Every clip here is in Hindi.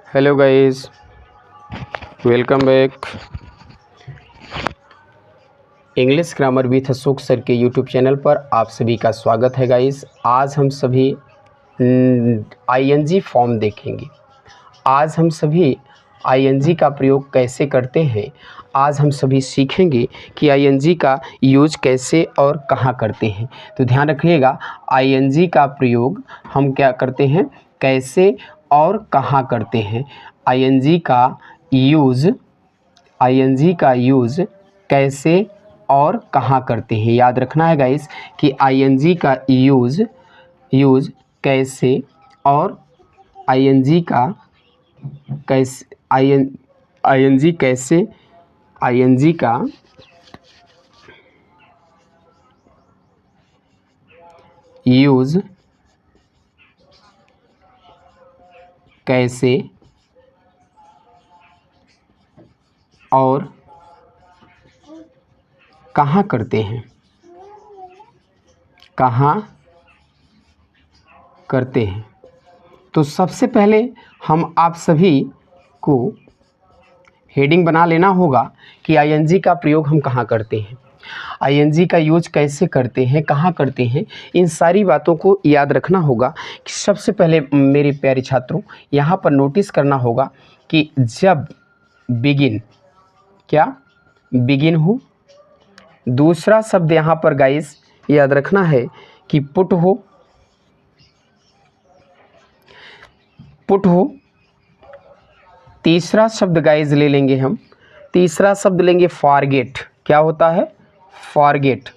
Hello guys, welcome back English grammar with Ashok sir के यूट्यूब चैनल पर आप सभी का स्वागत है गाइस। आज हम सभी आईएनजी फॉर्म देखेंगे। आज हम सभी आईएनजी का प्रयोग कैसे करते हैं। आज हम सभी सीखेंगे कि आईएनजी का यूज कैसे और कहाँ करते हैं। तो ध्यान रखिएगा, आईएनजी का प्रयोग हम क्या करते हैं, कैसे और कहाँ करते हैं। आईएनजी का यूज़ कैसे और कहाँ करते हैं। याद रखना है गाइस कि आईएनजी का यूज़ कैसे और आईएनजी का कैसे आईएनजी का यूज़ कैसे और कहाँ करते हैं। तो सबसे पहले हम आप सभी को हेडिंग बना लेना होगा कि आईएनजी का प्रयोग हम कहाँ करते हैं, आईएनजी का यूज कैसे करते हैं, कहाँ करते हैं। इन सारी बातों को याद रखना होगा कि सबसे पहले मेरे प्यारे छात्रों यहाँ पर नोटिस करना होगा कि जब बिगिन हो, दूसरा शब्द यहाँ पर गाइस याद रखना है कि पुट हो। तीसरा शब्द गाइस ले लेंगे हम, तीसरा शब्द लेंगे फॉरगेट। क्या होता है? फॉरगेट।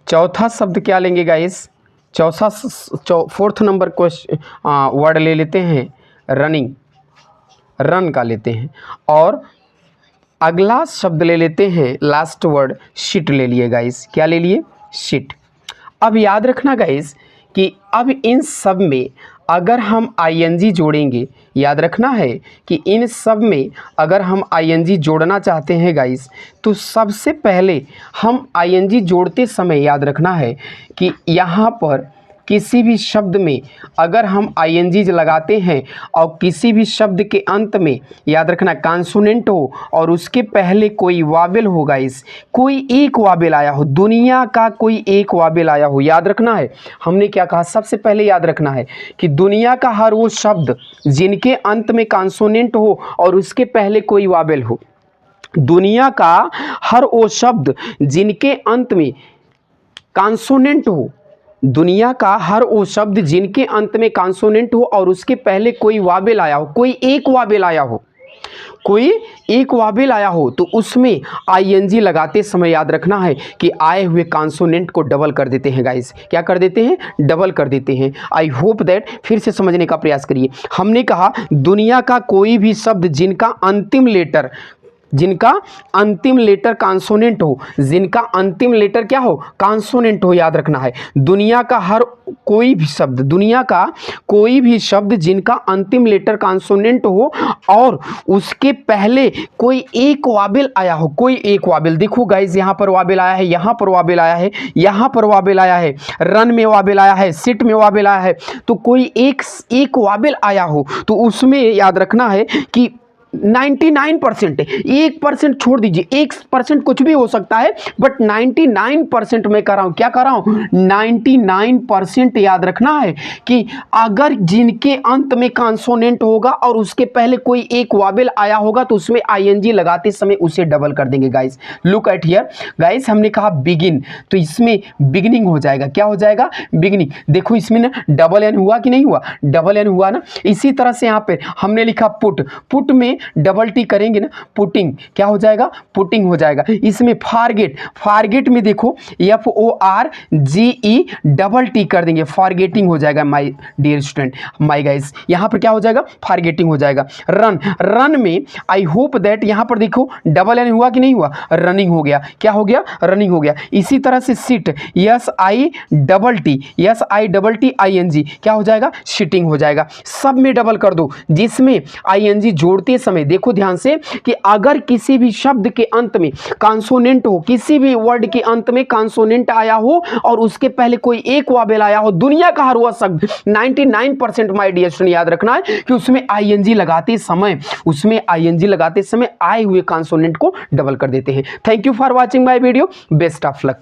चौथा शब्द क्या लेंगे guys? Fourth number question word ले लेते हैं रन का लेते हैं। और अगला शब्द ले लेते हैं, लास्ट वर्ड शिट ले लिए गाइस। क्या ले लिए? शिट। अब याद रखना गाइस कि अब इन सब में अगर हम आईएनजी जोड़ेंगे, याद रखना है कि इन सब में अगर हम आईएनजी जोड़ना चाहते हैं गाइस, तो सबसे पहले हम आईएनजी जोड़ते समय याद रखना है कि यहाँ पर किसी भी शब्द में अगर हम आईएनजी लगाते हैं और किसी भी शब्द के अंत में याद रखना कॉन्सोनेंट हो और उसके पहले कोई वावेल हो गाइस, कोई एक वावेल आया हो, दुनिया का कोई एक वावेल आया हो। याद रखना है हमने क्या कहा, सबसे पहले याद रखना है कि दुनिया का हर वो शब्द जिनके अंत में कॉन्सोनेंट हो और उसके पहले कोई वावेल हो। दुनिया का हर वो शब्द जिनके अंत में कॉन्सोनेंट हो, दुनिया का हर वो शब्द जिनके अंत में कॉन्सोनेंट हो और उसके पहले कोई वावेल आया हो, कोई एक वावेल आया हो, तो उसमें आईएनजी लगाते समय याद रखना है कि आए हुए कॉन्सोनेंट को डबल कर देते हैं गाइस। क्या कर देते हैं? डबल कर देते हैं। आई होप दैट फिर से समझने का प्रयास करिए। हमने कहा दुनिया का कोई भी शब्द जिनका अंतिम लेटर कॉन्सोनेंट हो, जिनका अंतिम लेटर क्या हो? कॉन्सोनेंट हो। याद रखना है दुनिया का कोई भी शब्द जिनका अंतिम लेटर कॉन्सोनेंट हो और उसके पहले कोई एक वावेल आया हो, कोई एक वावेल। देखो गाइस, यहाँ पर वावेल आया है, यहाँ पर वावेल आया है, यहाँ पर वावेल आया है, रन में वावेल आया है, सिट में वावेल आया है, तो कोई एक वावेल आया हो तो उसमें याद रखना है कि 99% 1% छोड़ दीजिए, 1% कुछ भी हो सकता है, बट 99% मैं कर रहा हूं। क्या कर रहा हूं? 99% याद रखना है कि अगर जिनके अंत में कॉन्सोनेंट होगा और उसके पहले कोई एक वावेल आया होगा तो उसमें आईएनजी लगाते समय उसे डबल कर देंगे guys. Look at here guys, हमने कहा बिगिन, तो इसमें बिगिनिंग हो जाएगा। क्या हो जाएगा? बिगिनिंग। देखो इसमें ना डबल एन हुआ कि नहीं हुआ? डबल एन हुआ ना। इसी तरह से यहाँ पे हमने लिखा पुट में डबल टी करेंगे ना, पुटिंग। क्या हो जाएगा? पुटिंग हो जाएगा। इसमें फॉरगेट में देखो FORGE डबल टी कर देंगे, फॉरगेटिंग हो जाएगा my dear student, my guys. यहाँ पर क्या हो जाएगा? फॉरगेटिंग हो जाएगा। रन में आई होप दैट यहाँ पर देखो डबल एन हुआ कि नहीं हुआ? रनिंग हो गया। क्या हो गया? रनिंग हो गया। इसी तरह से sit SI double T ING क्या हो जाएगा? शिटिंग हो जाएगा। सब में डबल कर दो, जिसमें ING जोड़ते समय देखो ध्यान से कि अगर किसी भी शब्द के अंत में कॉन्सोनेंट हो, किसी भी वर्ड के अंत में कॉन्सोनेंट आया हो और उसके पहले कोई एक वॉवेल आया हो, दुनिया का हर वह शब्द 99% माय डियर स्टूडेंट याद रखना है कि उसमें आईएनजी लगाते समय आए हुए कॉन्सोनेंट को डबल कर देते हैं। Thank you for watching my video, best of luck.